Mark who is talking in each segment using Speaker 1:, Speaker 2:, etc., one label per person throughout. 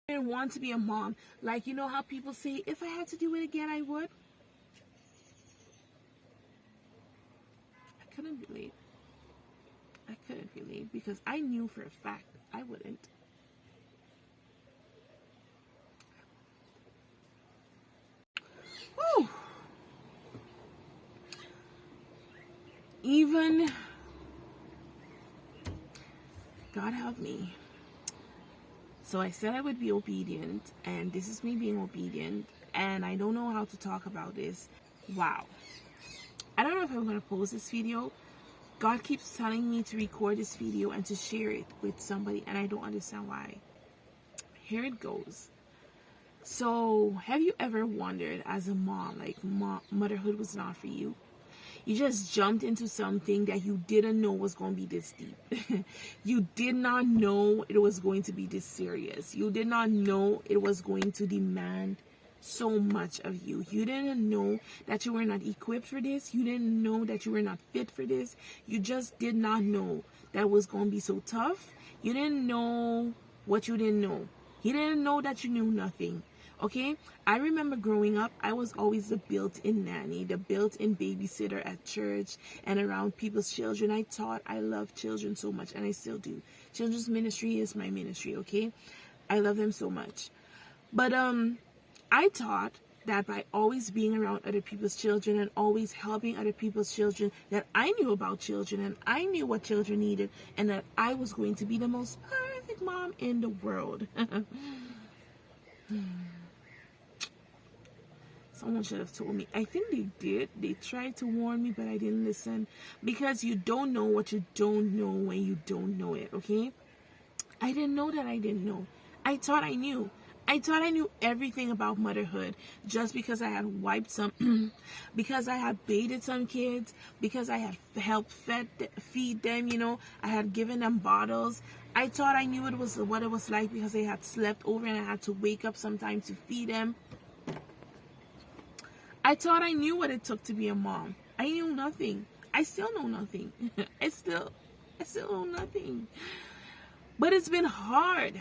Speaker 1: didn't want to be a mom. Like, you know how people say, if I had to do it again, I would? I couldn't relate. I couldn't relate because I knew for a fact I wouldn't. Whew. Even God help me. So I said I would be obedient, and this is me being obedient, and I don't know how to talk about this. Wow. I don't know if I'm going to post this video. God keeps telling me to record this video and to share it with somebody, and I don't understand why. Here it goes. So, have you ever wondered as a mom, like motherhood was not for you? You just jumped into something that you didn't know was going to be this deep. You did not know it was going to be this serious. You did not know it was going to demand so much of you. You didn't know that you were not equipped for this. You didn't know that you were not fit for this. You just did not know that it was going to be so tough. You didn't know what you didn't know. You didn't know that you knew nothing. Okay, I remember growing up, I was always the built-in nanny, the built-in babysitter at church and around people's children. I taught, I love children so much, and I still do. Children's ministry is my ministry, okay? I love them so much. But I taught that by always being around other people's children and always helping other people's children, that I knew about children and I knew what children needed, and that I was going to be the most perfect mom in the world. Someone should have told me. I think they did. They tried to warn me, but I didn't listen. Because you don't know what you don't know when you don't know it, okay? I didn't know that I didn't know. I thought I knew. I thought I knew everything about motherhood just because I had wiped some, because I had bathed some kids, because I had helped feed them, you know. I had given them bottles. I thought I knew what it was like because they had slept over and I had to wake up sometimes to feed them. I thought I knew what it took to be a mom. I knew nothing. I still know nothing. I still know nothing. But it's been hard.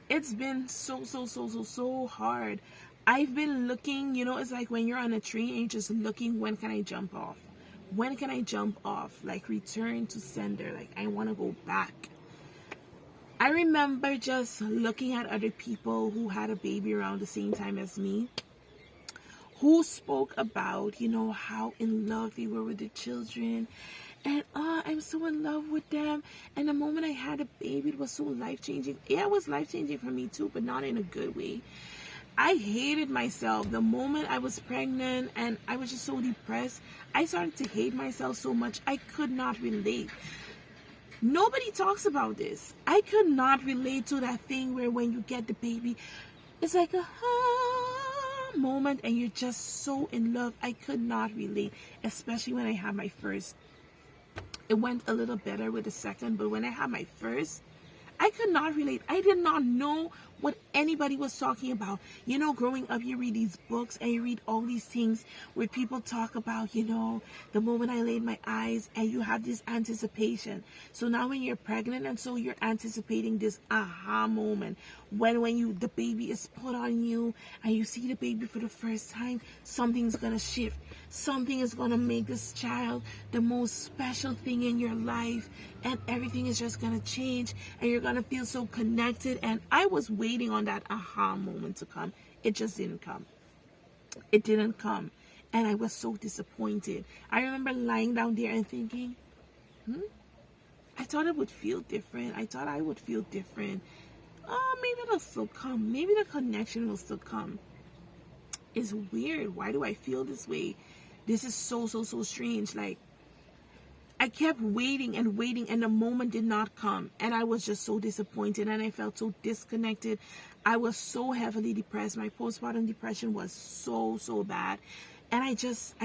Speaker 1: It's been so hard. I've been looking, you know, it's like when you're on a tree and you're just looking, when can I jump off? When can I jump off? Like return to sender. Like I want to go back. I remember just looking at other people who had a baby around the same time as me, who spoke about, you know, how in love they were with the children. And I'm so in love with them. And the moment I had a baby, it was so life-changing. Yeah, it was life-changing for me too, but not in a good way. I hated myself the moment I was pregnant, and I was just so depressed. I started to hate myself so much. I could not relate. Nobody talks about this. I could not relate to that thing where when you get the baby, it's like a moment and you're just so in love. I could not relate, especially when I had my first. It went a little better with the second, but when I had my first, I could not relate. I did not know what anybody was talking about. You know, growing up, you read these books and you read all these things where people talk about, you know, the moment I laid my eyes, and you have this anticipation. So now when you're pregnant, and so you're anticipating this aha moment when the baby is put on you and you see the baby for the first time, something's gonna shift. Something is gonna make this child the most special thing in your life, and everything is just gonna change, and you're gonna feel so connected. And I was waiting on that aha moment to come. It just didn't come. It didn't come, and I was so disappointed. I remember lying down there and thinking, I thought it would feel different. I thought I would feel different. Oh, maybe it'll still come. Maybe the connection will still come. It's weird. Why do I feel this way? This is so strange. Like, I kept waiting and waiting, and the moment did not come. And I was just so disappointed, and I felt so disconnected. I was so heavily depressed. My postpartum depression was so bad. And I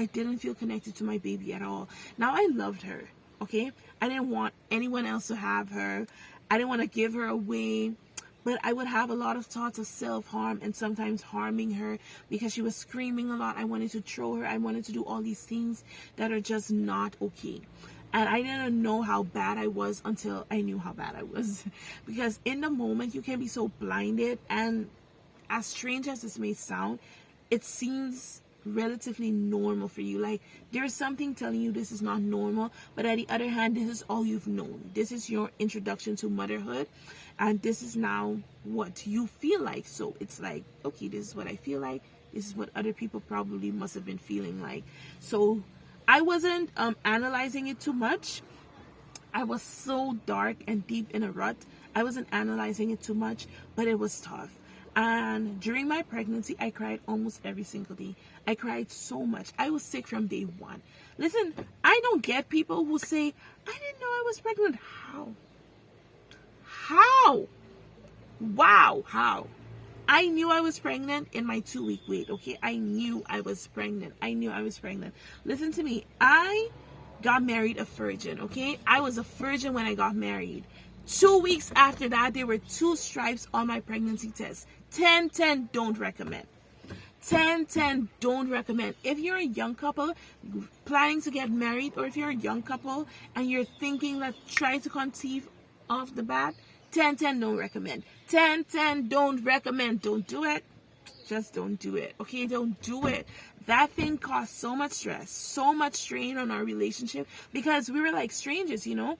Speaker 1: didn't feel connected to my baby at all. Now, I loved her, okay? I didn't want anyone else to have her. I didn't want to give her away. But I would have a lot of thoughts of self-harm and sometimes harming her because she was screaming a lot. I wanted to throw her. I wanted to do all these things that are just not okay. And I didn't know how bad I was until I knew how bad I was. Because in the moment, you can be so blinded. And as strange as this may sound, it seems relatively normal for you. Like, there's something telling you this is not normal. But at the other hand, this is all you've known. This is your introduction to motherhood. And this is now what you feel like. So it's like, okay, this is what I feel like. This is what other people probably must have been feeling like. So I wasn't analyzing it too much. I was so dark and deep in a rut. I wasn't analyzing it too much, but it was tough. And during my pregnancy, I cried almost every single day. I cried so much. I was sick from day one. Listen, I don't get people who say, I didn't know I was pregnant. How? How? Wow, how? I knew I was pregnant in my 2-week wait, okay? I knew I was pregnant. I knew I was pregnant. Listen to me. I got married a virgin, okay? I was a virgin when I got married. 2 weeks after that, there were 2 stripes on my pregnancy test. 10-10, don't recommend. 10-10, don't recommend. If you're a young couple planning to get married, or if you're a young couple and you're thinking that trying to conceive off the bat, 10-10, don't recommend. 10-10, don't recommend. Don't do it. Just don't do it. Okay, don't do it. That thing caused so much stress, so much strain on our relationship, because we were like strangers, you know.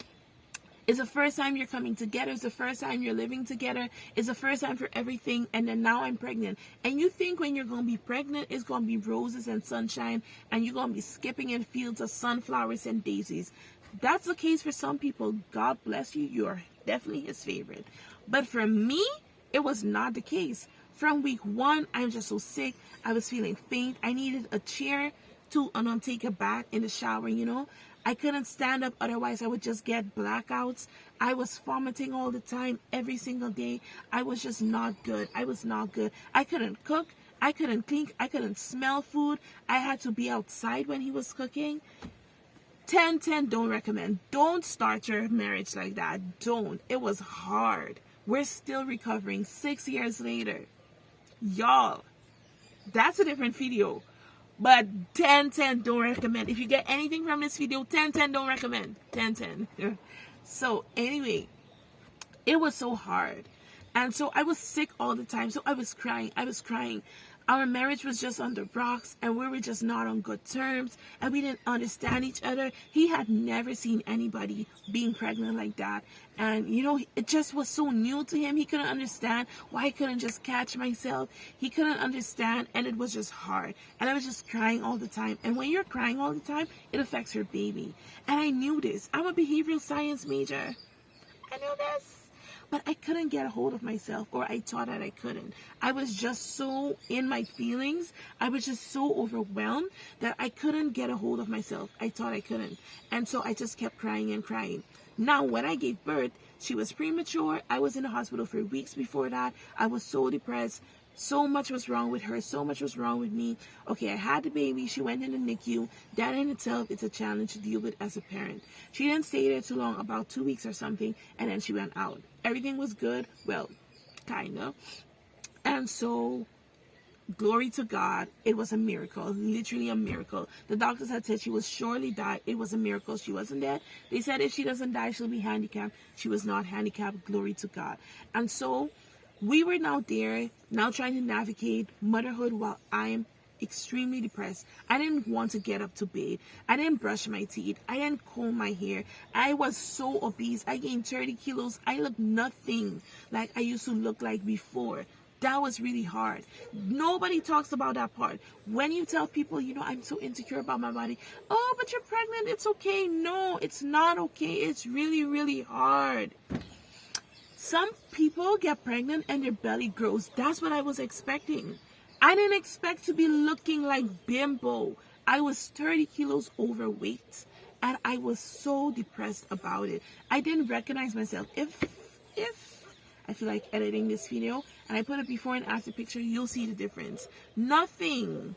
Speaker 1: It's the first time you're coming together. It's the first time you're living together. It's the first time for everything. And then now I'm pregnant. And you think when you're going to be pregnant, it's going to be roses and sunshine, and you're going to be skipping in fields of sunflowers and daisies. That's the case for some people. God bless you. You're definitely his favorite. But for me, it was not the case. From week 1, I'm just so sick. I was feeling faint. I needed a chair to take a bath in the shower, you know. I couldn't stand up, otherwise I would just get blackouts. I was vomiting all the time, every single day. I was just not good. I was not good. I couldn't cook. I couldn't clean. I couldn't smell food. I had to be outside when he was cooking. 10-10, don't recommend. Don't start your marriage like that. Don't. It was hard. We're still recovering 6 years later. Y'all, that's a different video. But 10-10, don't recommend. If you get anything from this video, 10-10, don't recommend. 10-10. So anyway, it was so hard. And so I was sick all the time. So I was crying. I was crying. Our marriage was just on the rocks, and we were just not on good terms, and we didn't understand each other. He had never seen anybody being pregnant like that. And, you know, it just was so new to him. He couldn't understand why I couldn't just catch myself. He couldn't understand, and it was just hard. And I was just crying all the time. And when you're crying all the time, it affects your baby. And I knew this. I'm a behavioral science major. I knew this. But I couldn't get a hold of myself, or I thought that I couldn't. I was just so in my feelings. I was just so overwhelmed that I couldn't get a hold of myself. I thought I couldn't. And so I just kept crying and crying. Now, when I gave birth, she was premature. I was in the hospital for weeks before that. I was so depressed. So much was wrong with her. So much was wrong with me. Okay, I had the baby. She went in the NICU. That in itself, it's a challenge to deal with as a parent. She didn't stay there too long, about 2 weeks or something, and then she went out. Everything was good. Well, kind of. And so, glory to God, it was a miracle. Literally a miracle. The doctors had said she will surely die. It was a miracle. She wasn't dead. They said if she doesn't die, she'll be handicapped. She was not handicapped. Glory to God. And so, we were now there, now trying to navigate motherhood while I'm extremely depressed. I didn't want to get up to bed. I didn't brush my teeth. I didn't comb my hair. I was so obese. I gained 30 kilos. I looked nothing like I used to look like before. That was really hard. Nobody talks about that part. When you tell people, you know, I'm so insecure about my body. Oh, but you're pregnant. It's okay. No, it's not okay. It's really, really hard. Some people get pregnant and their belly grows. That's what I was expecting. I didn't expect to be looking like bimbo. I was 30 kilos overweight, and I was so depressed about it. I didn't recognize myself. If I feel like editing this video and I put a before and after picture, you'll see the difference. Nothing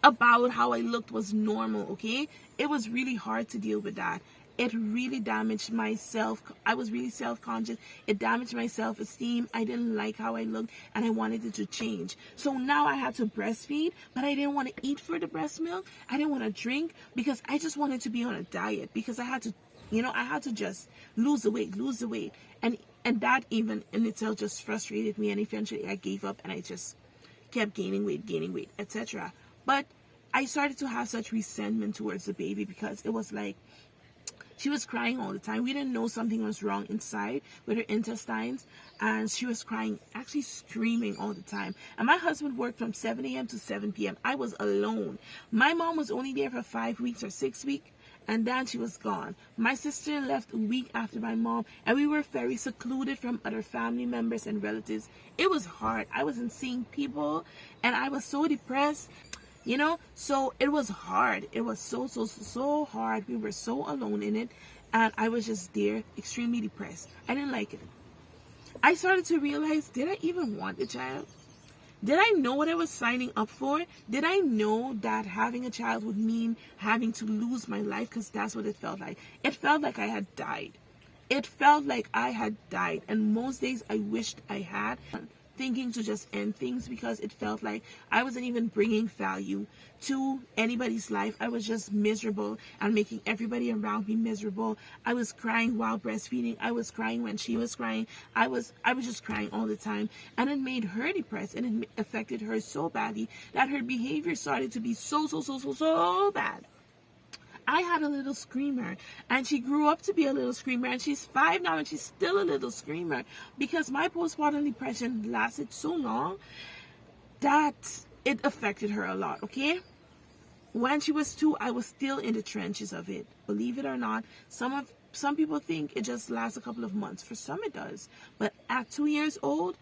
Speaker 1: about how I looked was normal, okay? It was really hard to deal with that. it really damaged myself. I was really self-conscious. It damaged my self-esteem. I didn't like how I looked, and I wanted it to change. So now I had to breastfeed, but I didn't want to eat for the breast milk. I didn't want to drink because I just wanted to be on a diet, because I had to, I had to just lose the weight. And that even in itself just frustrated me, and eventually I gave up and I just kept gaining weight, etc. But I started to have such resentment towards the baby, because it was like she was crying all the time. We didn't know something was wrong inside with her intestines, and she was crying, actually screaming all the time. And my husband worked from 7 a.m. to 7 p.m. I was alone. My mom was only there for 5 weeks or 6 weeks, and then she was gone. My sister left a week after my mom, and we were very secluded from other family members and relatives. It was hard. I wasn't seeing people, and I was so depressed. So it was hard. It was so hard. We were so alone in it, and I was just there, extremely depressed. I didn't like it. I started to realize, did I even want a child? Did I know what I was signing up for? Did I know that having a child would mean having to lose my life? Because that's what it felt like. It felt like I had died. It felt like I had died. And most days I wished I had, thinking to just end things, because it felt like I wasn't even bringing value to anybody's life. I was just miserable and making everybody around me miserable. I was crying while breastfeeding. I was crying when she was crying. I was just crying all the time, and it made her depressed, and it affected her so badly that her behavior started to be so bad. I had a little screamer, and she grew up to be a little screamer, and she's 5 now, and she's still a little screamer, because my postpartum depression lasted so long that it affected her a lot, okay? When she was 2, I was still in the trenches of it. Believe it or not, some people think it just lasts a couple of months. For some it does. But at 2 years old,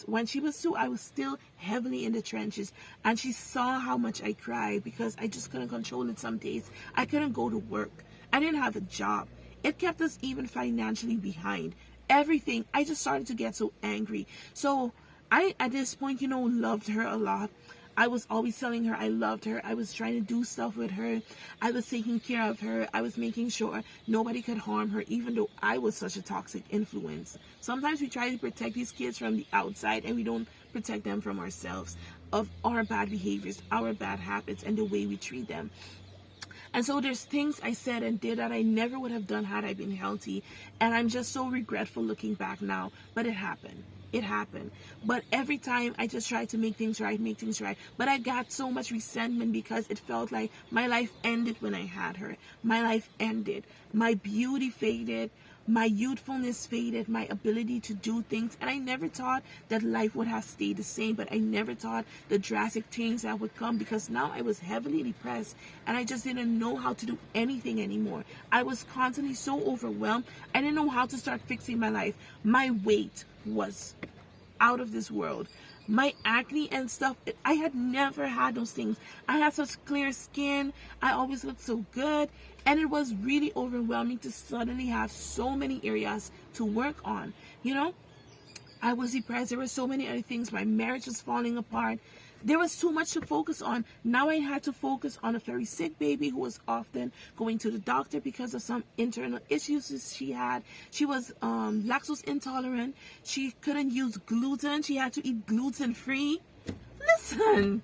Speaker 1: when she was 2, I was still heavily in the trenches, and she saw how much I cried because I just couldn't control it some days. I couldn't go to work. I didn't have a job. It kept us even financially behind. Everything. I just started to get so angry. So I, at this point, loved her a lot. I was always telling her I loved her. I was trying to do stuff with her. I was taking care of her. I was making sure nobody could harm her, even though I was such a toxic influence. Sometimes we try to protect these kids from the outside, and we don't protect them from ourselves, of our bad behaviors, our bad habits, and the way we treat them. And so there's things I said and did that I never would have done had I been healthy. And I'm just so regretful looking back now. But it happened. It happened. But every time I just tried to make things right. But I got so much resentment because it felt like my life ended when I had her. My life ended. My beauty faded. My youthfulness faded, my ability to do things, and I never thought that life would have stayed the same, but I never thought the drastic change that would come, because now I was heavily depressed, and I just didn't know how to do anything anymore. I was constantly so overwhelmed. I didn't know how to start fixing my life. My weight was out of this world. My acne and stuff, I had never had those things. I had such clear skin. I always looked so good. And it was really overwhelming to suddenly have so many areas to work on. I was depressed. There were so many other things. My marriage was falling apart. There was too much to focus on. Now I had to focus on a very sick baby who was often going to the doctor because of some internal issues she had. She was lactose intolerant. She couldn't use gluten. She had to eat gluten-free. Listen,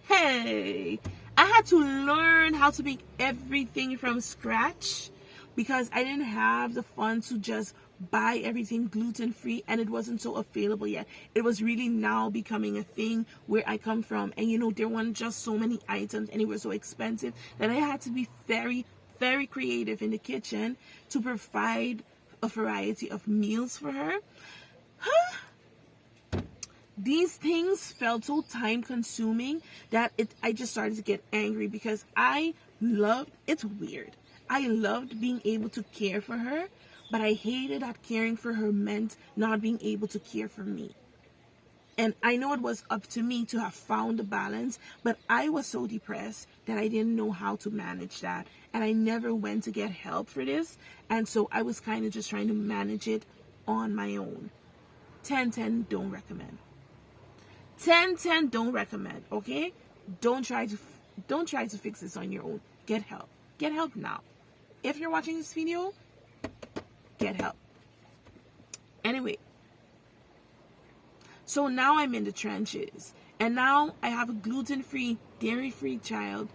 Speaker 1: hey, I had to learn how to make everything from scratch because I didn't have the funds to just buy everything gluten-free, and it wasn't so available yet. It was really now becoming a thing where I come from, and there weren't just so many items, and it was so expensive that I had to be very, very creative in the kitchen to provide a variety of meals for her. These things felt so time-consuming that I just started to get angry because it's weird. I loved being able to care for her, but I hated that caring for her meant not being able to care for me. And I know it was up to me to have found the balance, but I was so depressed that I didn't know how to manage that. And I never went to get help for this. And so I was kind of just trying to manage it on my own. 10-10, don't recommend. 10-10, don't recommend, okay? Don't try to fix this on your own. Get help. Get help now. If you're watching this video, get help. Anyway, so now I'm in the trenches. And now I have a gluten-free, dairy-free child.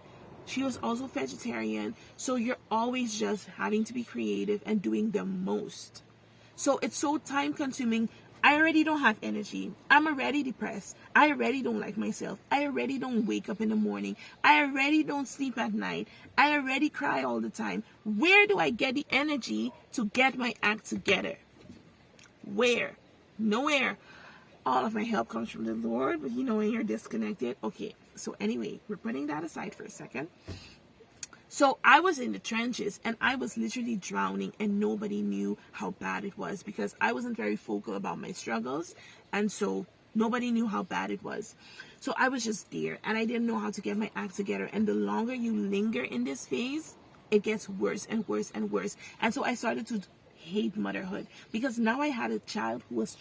Speaker 1: She was also vegetarian. So you're always just having to be creative and doing the most. So it's so time-consuming. I already don't have energy. I'm already depressed. I already don't like myself. I already don't wake up in the morning. I already don't sleep at night. I already cry all the time. Where do I get the energy to get my act together? Where? Nowhere. All of my help comes from the Lord, but when you're disconnected. Okay, so anyway, we're putting that aside for a second. So I was in the trenches and I was literally drowning, and nobody knew how bad it was because I wasn't very vocal about my struggles, and so nobody knew how bad it was. So I was just there and I didn't know how to get my act together, and the longer you linger in this phase, it gets worse and worse and worse. And so I started to hate motherhood because now I had a child who was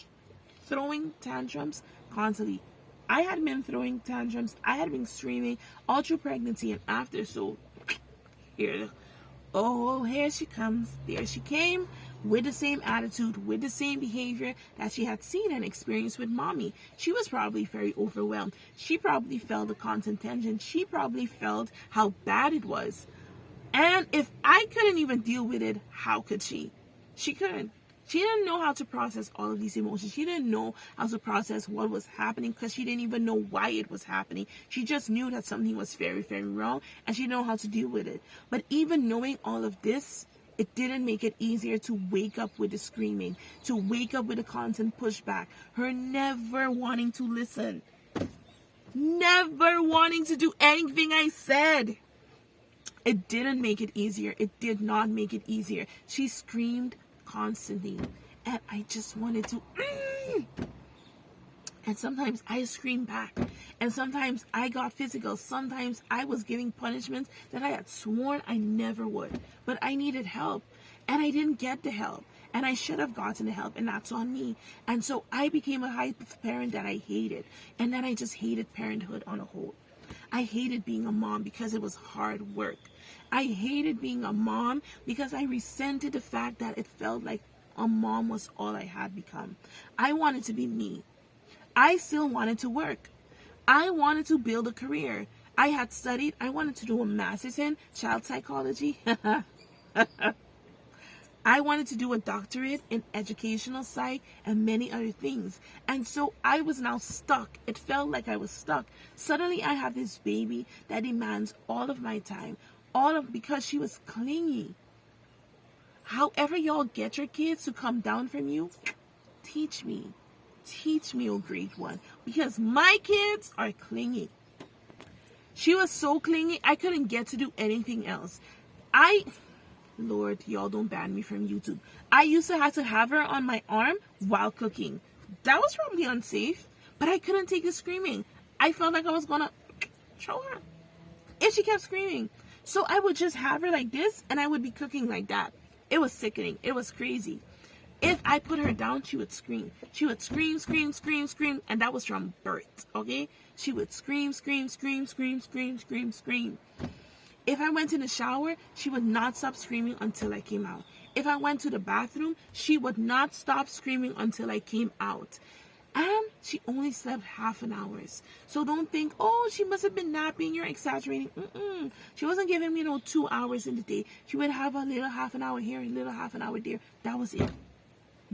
Speaker 1: throwing tantrums constantly. I had been throwing tantrums. I had been screaming all through pregnancy and after. So here she comes. There she came with the same attitude, with the same behavior that she had seen and experienced with mommy. She was probably very overwhelmed. She probably felt the constant tension. She probably felt how bad it was. And if I couldn't even deal with it, how could she? She couldn't. She didn't know how to process all of these emotions. She didn't know how to process what was happening because she didn't even know why it was happening. She just knew that something was very, very wrong, and she didn't know how to deal with it. But even knowing all of this, it didn't make it easier to wake up with the screaming, to wake up with the constant pushback, her never wanting to listen, never wanting to do anything I said. It didn't make it easier. It did not make it easier. She screamed constantly, and I just wanted to and sometimes I screamed back, and sometimes I got physical. Sometimes I was giving punishments that I had sworn I never would, but I needed help and I didn't get the help, and I should have gotten the help, and that's on me. And so I became a type of parent that I hated, and then I just hated parenthood on a whole. I hated being a mom because it was hard work. I hated being a mom because I resented the fact that it felt like a mom was all I had become. I wanted to be me. I still wanted to work. I wanted to build a career. I had studied. I wanted to do a master's in child psychology. I wanted to do a doctorate in educational psych and many other things. And so I was now stuck. It felt like I was stuck. Suddenly I have this baby that demands all of my time, because she was clingy. However y'all get your kids to come down from you, teach me, oh great one, because my kids are clingy. She was so clingy, I couldn't get to do anything else. Lord, y'all don't ban me from YouTube. I used to have her on my arm while cooking. That was probably unsafe, but I couldn't take the screaming. I felt like I was gonna throw her if she kept screaming. So I would just have her like this, and I would be cooking like that. It was sickening. It was crazy. If I put her down, she would scream. She would scream, scream, scream, scream, and that was from birth, okay? She would scream, scream, scream, scream, scream, scream, scream. If I went in the shower, she would not stop screaming until I came out. If I went to the bathroom, she would not stop screaming until I came out. And she only slept half an hour. So don't think, oh, she must have been napping. You're exaggerating. She wasn't giving me 2 hours in the day. She would have a little half an hour here, a little half an hour there. That was it.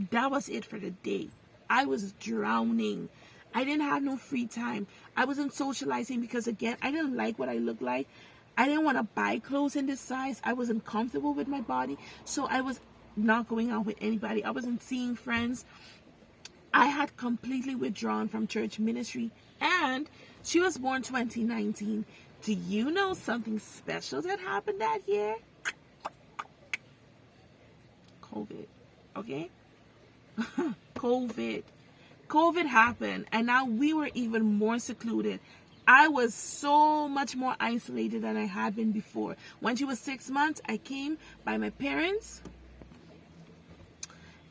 Speaker 1: That was it for the day. I was drowning. I didn't have no free time. I wasn't socializing because, again, I didn't like what I looked like. I didn't want to buy clothes in this size. I wasn't comfortable with my body. So I was not going out with anybody. I wasn't seeing friends. I had completely withdrawn from church ministry. And she was born 2019. Do you know something special that happened that year? COVID. Okay? COVID happened. And now we were even more secluded. I was so much more isolated than I had been before. When she was 6 months, I came by my parents.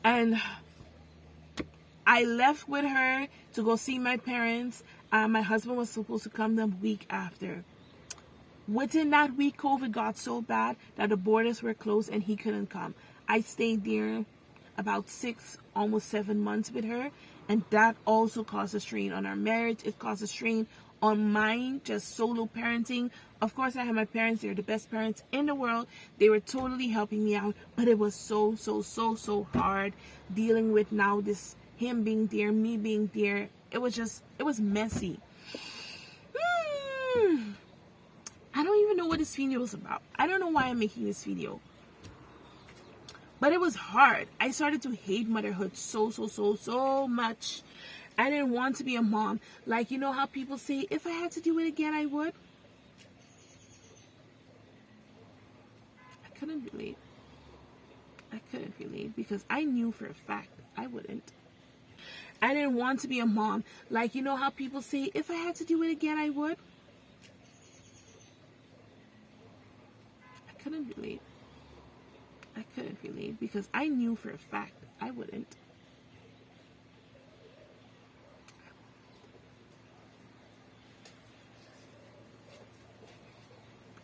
Speaker 1: And I left with her to go see my parents. My husband was supposed to come the week after. Within that week, COVID got so bad that the borders were closed and he couldn't come. I stayed there about 6, almost 7 months with her, and that also caused a strain on our marriage. It caused a strain on mine, just solo parenting. Of course, I have my parents. They're the best parents in the world. They were totally helping me out, but it was so hard dealing with now this, him being there, me being there. It was messy. I don't even know what this video is about. I don't know why I'm making this video. But it was hard. I started to hate motherhood so much. I didn't want to be a mom. Like, you know how people say, if I had to do it again, I would? I couldn't relate. Because I knew for a fact I wouldn't. I didn't want to be a mom. Like, you know how people say, if I had to do it again, I would? I couldn't relate because I knew for a fact I wouldn't.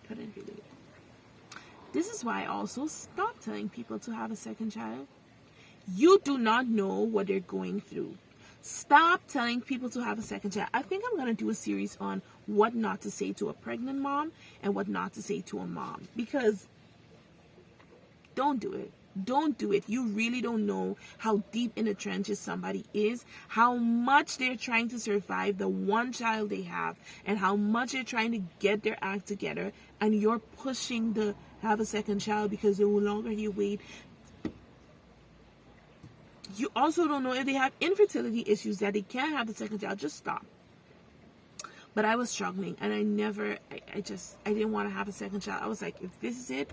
Speaker 1: Couldn't relate. This is why I also stopped telling people to have a second child. You do not know what they're going through. Stop telling people to have a second child. I think I'm going to do a series on what not to say to a pregnant mom and what not to say to a mom. Because don't do it. Don't do it. You really don't know how deep in the trenches somebody is, how much they're trying to survive the one child they have, and how much they're trying to get their act together, and you're pushing to have a second child because the longer you wait. You also don't know if they have infertility issues that they can't have the second child. Just stop. But I was struggling, and I didn't want to have a second child. I was like, if this is it.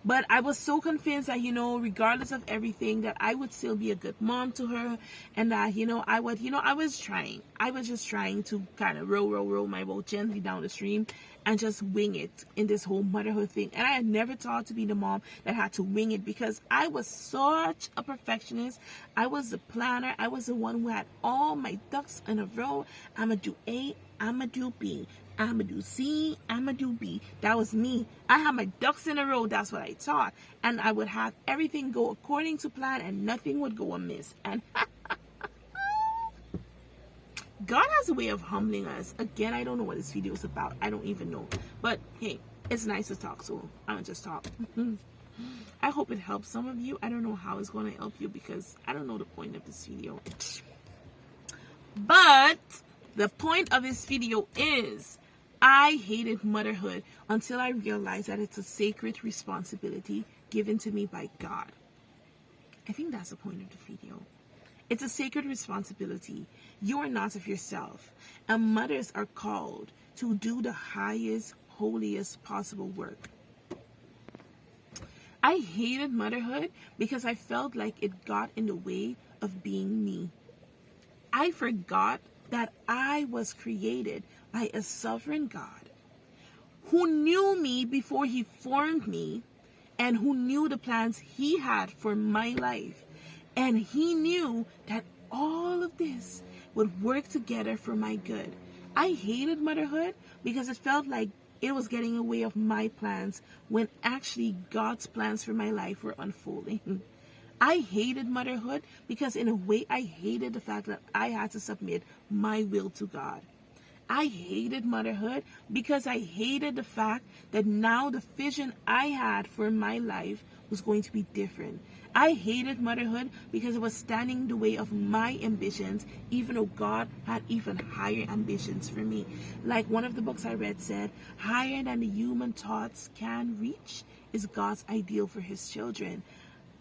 Speaker 1: But I was so convinced that, regardless of everything, that I would still be a good mom to her, and that, I was trying. I was just trying to kind of row my boat gently down the stream and just wing it in this whole motherhood thing. And I had never thought to be the mom that had to wing it, because I was such a perfectionist. I was the planner. I was the one who had all my ducks in a row. I'm going to do A, I'm going to do B, I'm going to do C, I'm going to do B. That was me. I had my ducks in a row. That's what I thought. And I would have everything go according to plan, and nothing would go amiss. And God has a way of humbling us. Again, I don't know what this video is about. I don't even know. But hey, it's nice to talk, so I'm going to just talk. I hope it helps some of you. I don't know how it's going to help you, because I don't know the point of this video. But the point of this video is, I hated motherhood until I realized that it's a sacred responsibility given to me by God. I think that's the point of the video. It's a sacred responsibility. You are not of yourself. And mothers are called to do the highest, holiest possible work. I hated motherhood because I felt like it got in the way of being me. I forgot that I was created by a sovereign God who knew me before he formed me, and who knew the plans he had for my life. And he knew that all of this would work together for my good. I hated motherhood because it felt like it was getting in the way of my plans, when actually God's plans for my life were unfolding. I hated motherhood because in a way I hated the fact that I had to submit my will to God. I hated motherhood because I hated the fact that now the vision I had for my life was going to be different. I hated motherhood because it was standing in the way of my ambitions, even though God had even higher ambitions for me. Like one of the books I read said, higher than the human thoughts can reach is God's ideal for his children.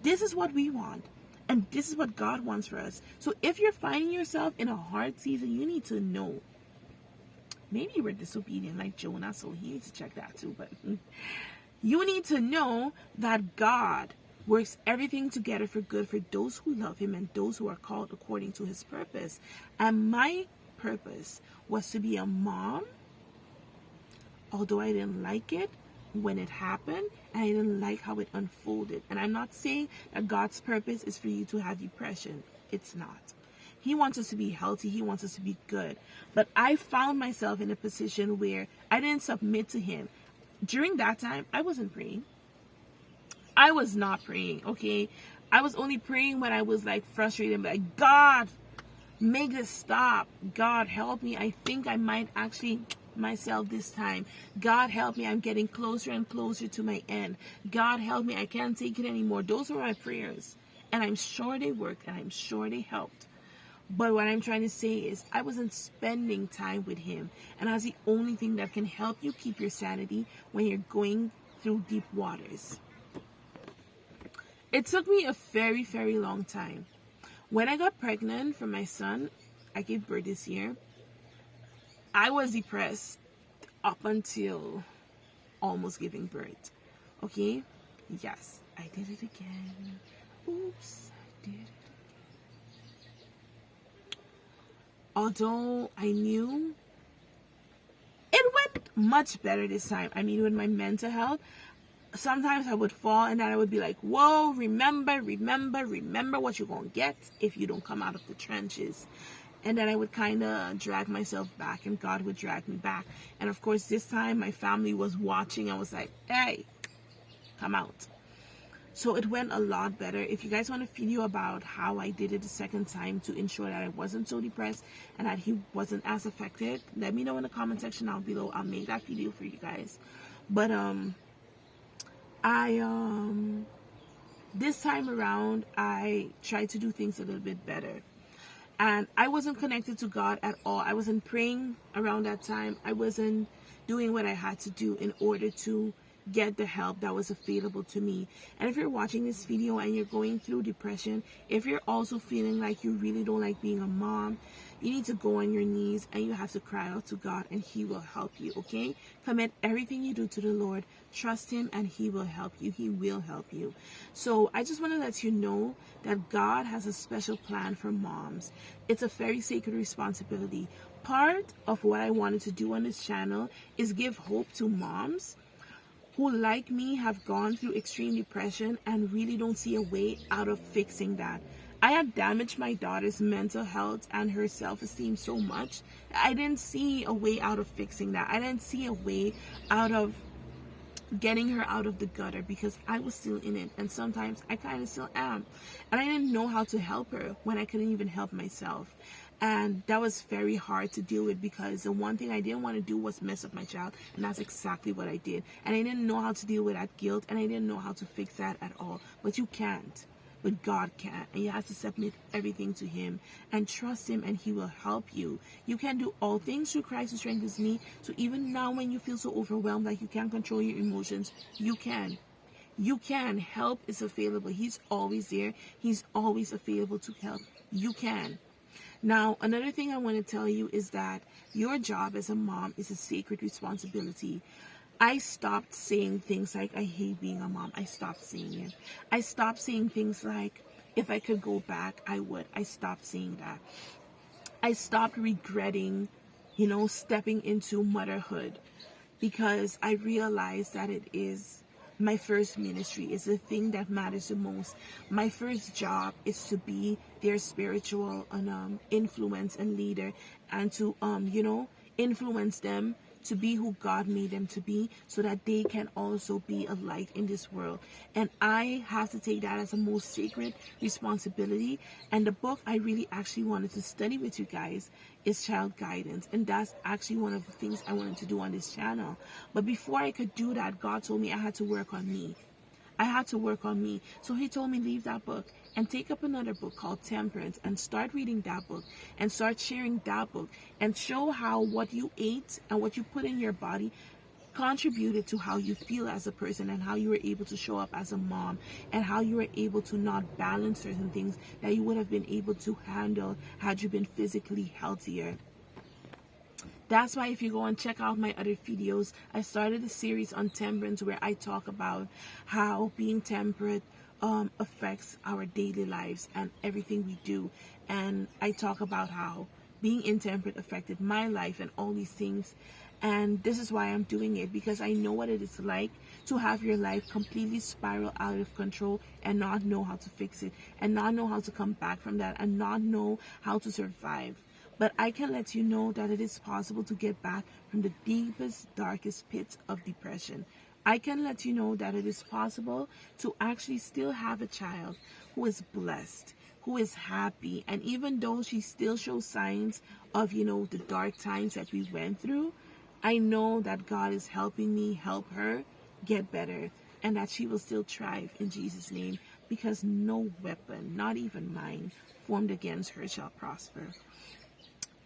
Speaker 1: This is what we want, and this is what God wants for us. So if you're finding yourself in a hard season, you need to know. Maybe you were disobedient like Jonah, so he needs to check that too. But you need to know that God works everything together for good for those who love him and those who are called according to his purpose. And my purpose was to be a mom, although I didn't like it when it happened, and I didn't like how it unfolded. And I'm not saying that God's purpose is for you to have depression. It's not. He wants us to be healthy. He wants us to be good. But I found myself in a position where I didn't submit to him. during that time, I wasn't praying. I was not praying, okay? I was only praying when I was like frustrated, like, God, make this stop. God, help me. I think I might actually myself this time. God, help me. I'm getting closer and closer to my end. God, help me. I can't take it anymore. Those were my prayers. And I'm sure they worked, and I'm sure they helped. But what I'm trying to say is I wasn't spending time with him. And that's the only thing that can help you keep your sanity when you're going through deep waters. It took me a very, very long time. When I got pregnant for my son, I gave birth this year, I was depressed up until almost giving birth. Okay? Yes, I did it again. Oops, I did it. Although I knew it went much better this time. I mean, with my mental health, sometimes I would fall and then I would be like, whoa, remember what you're going to get if you don't come out of the trenches. And then I would kind of drag myself back, and God would drag me back. And of course, this time my family was watching. I was like, hey, come out. So it went a lot better. If you guys want a video about how I did it the second time to ensure that I wasn't so depressed and that he wasn't as affected, let me know in the comment section down below. I'll make that video for you guys. But this time around, I tried to do things a little bit better. And I wasn't connected to God at all. I wasn't praying around that time. I wasn't doing what I had to do in order to get the help that was available to me. And if you're watching this video and you're going through depression, if you're also feeling like you really don't like being a mom, you need to go on your knees and you have to cry out to God, and he will help you, okay? Commit everything you do to the Lord. Trust him and he will help you. He will help you. So I just want to let you know that God has a special plan for moms. It's a very sacred responsibility. Part of what I wanted to do on this channel is give hope to moms who, like me, have gone through extreme depression and really don't see a way out of fixing that. I had damaged my daughter's mental health and her self-esteem so much that I didn't see a way out of fixing that. I didn't see a way out of getting her out of the gutter because I was still in it, and sometimes I kind of still am. And I didn't know how to help her when I couldn't even help myself. And that was very hard to deal with because the one thing I didn't want to do was mess up my child, and that's exactly what I did. And I didn't know how to deal with that guilt, and I didn't know how to fix that at all. But you can't. But God can, and you have to submit everything to him and trust him, and he will help you. You can do all things through Christ who strengthens me. So even now when you feel so overwhelmed, like you can't control your emotions, you can. You can. Help is available. He's always there. He's always available to help. You can. Now, another thing I want to tell you is that your job as a mom is a sacred responsibility. I stopped saying things like, I hate being a mom. I stopped saying it. I stopped saying things like, if I could go back, I would. I stopped saying that. I stopped regretting, stepping into motherhood because I realized that it is my first ministry. Is the thing that matters the most. My first job is to be their spiritual influence and leader, and to influence them to be who God made them to be, so that they can also be a light in this world. And I have to take that as a most sacred responsibility. And the book I really actually wanted to study with you guys is Child Guidance, and that's actually one of the things I wanted to do on this channel. But before I could do that, God told me I had to work on me. I had to work on me. So he told me, leave that book and take up another book called Temperance, and start reading that book and start sharing that book, and show how what you ate and what you put in your body contributed to how you feel as a person, and how you were able to show up as a mom, and how you were able to not balance certain things that you would have been able to handle had you been physically healthier. That's why if you go and check out my other videos, I started a series on temperance where I talk about how being temperate affects our daily lives and everything we do. And I talk about how being intemperate affected my life and all these things. And this is why I'm doing it, because I know what it is like to have your life completely spiral out of control and not know how to fix it, and not know how to come back from that, and not know how to survive. but I can let you know that it is possible to get back from the deepest, darkest pits of depression. I can let you know that it is possible to actually still have a child who is blessed, who is happy, and even though she still shows signs of, the dark times that we went through, I know that God is helping me help her get better, and that she will still thrive in Jesus' name, because no weapon, not even mine, formed against her shall prosper.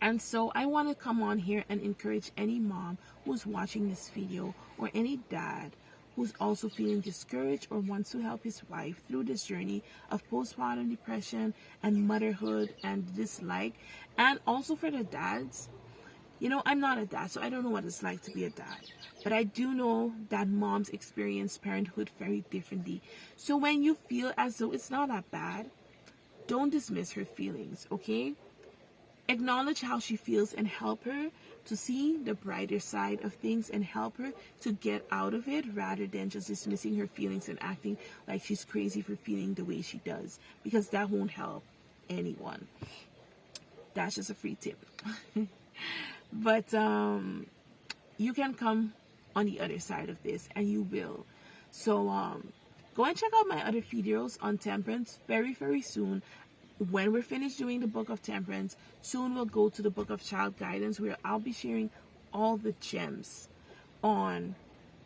Speaker 1: And so I want to come on here and encourage any mom who's watching this video, or any dad who's also feeling discouraged or wants to help his wife through this journey of postpartum depression and motherhood and dislike. And also for the dads, I'm not a dad, so I don't know what it's like to be a dad. But I do know that moms experience parenthood very differently. So when you feel as though it's not that bad, don't dismiss her feelings, okay? Acknowledge how she feels and help her to see the brighter side of things, and help her to get out of it, rather than just dismissing her feelings and acting like she's crazy for feeling the way she does, because that won't help anyone. That's just a free tip. But you can come on the other side of this, and you will. So go and check out my other videos on temperance very, very soon. When we're finished doing the book of temperance, soon we'll go to the book of child guidance, where I'll be sharing all the gems on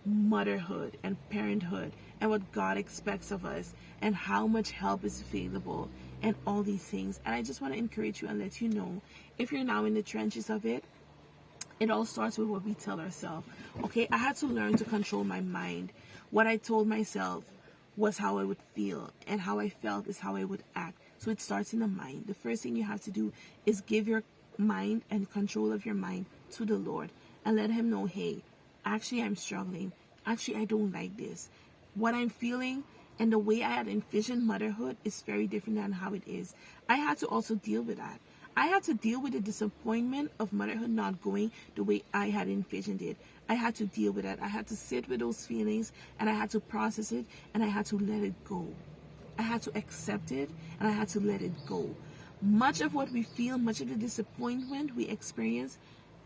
Speaker 1: motherhood and parenthood, and what God expects of us, and how much help is available, and all these things. And I just want to encourage you and let you know, if you're now in the trenches of it, it all starts with what we tell ourselves. Okay, I had to learn to control my mind. What I told myself was how I would feel, and how I felt is how I would act. So it starts in the mind. The first thing you have to do is give your mind and control of your mind to the Lord, and let him know, hey, actually I'm struggling. Actually, I don't like this. What I'm feeling and the way I had envisioned motherhood is very different than how it is. I had to also deal with that. I had to deal with the disappointment of motherhood not going the way I had envisioned it. I had to deal with that. I had to sit with those feelings, and I had to process it, and I had to let it go. I had to accept it, and I had to let it go. Much of what we feel, much of the disappointment we experience,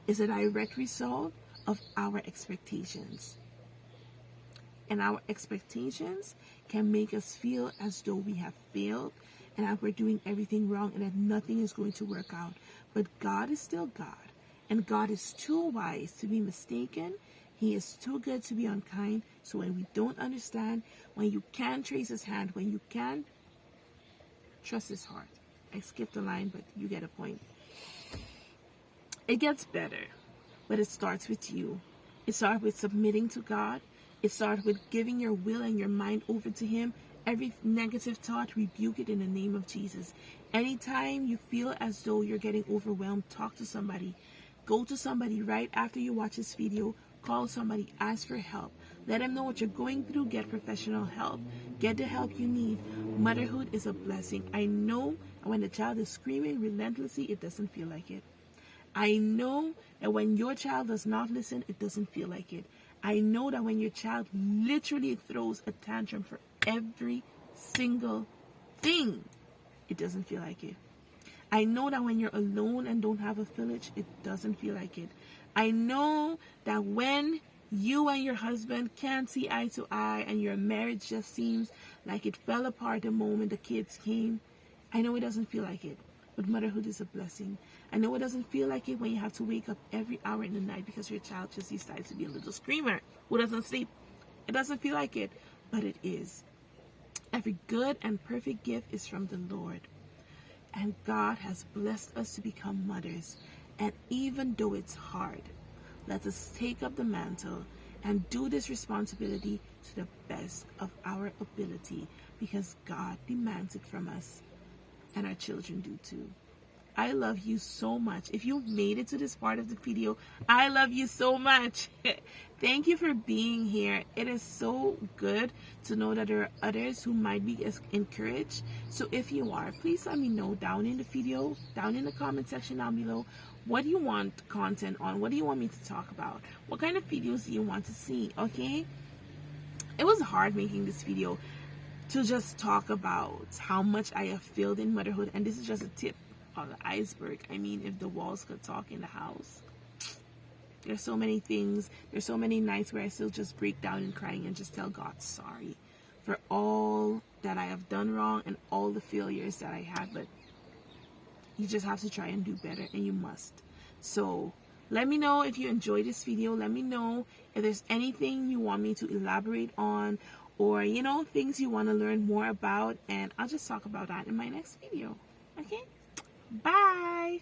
Speaker 1: is a direct result of our expectations. And our expectations can make us feel as though we have failed, and that we're doing everything wrong, and that nothing is going to work out. But God is still God, and God is too wise to be mistaken. He is too good to be unkind. So when we don't understand, when you can't trace his hand, when you can't trust his heart. I skipped the line, but you get a point. It gets better, but it starts with you. It starts with submitting to God. It starts with giving your will and your mind over to him. Every negative thought, rebuke it in the name of Jesus. Anytime you feel as though you're getting overwhelmed, talk to somebody. Go to somebody right after you watch this video. Call somebody, ask for help. Let them know what you're going through. Get professional help. Get the help you need. Motherhood is a blessing. I know when the child is screaming relentlessly, it doesn't feel like it. I know that when your child does not listen, it doesn't feel like it. I know that when your child literally throws a tantrum for every single thing, it doesn't feel like it. I know that when you're alone and don't have a village, it doesn't feel like it. I know that when you and your husband can't see eye to eye, and your marriage just seems like it fell apart the moment the kids came, I know it doesn't feel like it. But motherhood is a blessing. I know it doesn't feel like it when you have to wake up every hour in the night because your child just decides to be a little screamer who doesn't sleep. It doesn't feel like it, but it is. Every good and perfect gift is from the Lord. And God has blessed us to become mothers. And even though it's hard, let us take up the mantle and do this responsibility to the best of our ability, because God demands it from us, and our children do too. I love you so much. If you've made it to this part of the video, I love you so much. Thank you for being here. It is so good to know that there are others who might be encouraged. So if you are, please let me know down in the video, down in the comment section down below, what do you want content on? What do you want me to talk about? What kind of videos do you want to see? Okay? It was hard making this video to just talk about how much I have failed in motherhood, and this is just a tip. of the iceberg. I mean, if the walls could talk in the house. There's so many things. There's so many nights where I still just break down and crying and just tell God sorry for all that I have done wrong and all the failures that I had. But you just have to try and do better, and you must. So let me know if you enjoyed this video. Let me know if there's anything you want me to elaborate on, or things you want to learn more about, and I'll just talk about that in my next video. Okay, bye.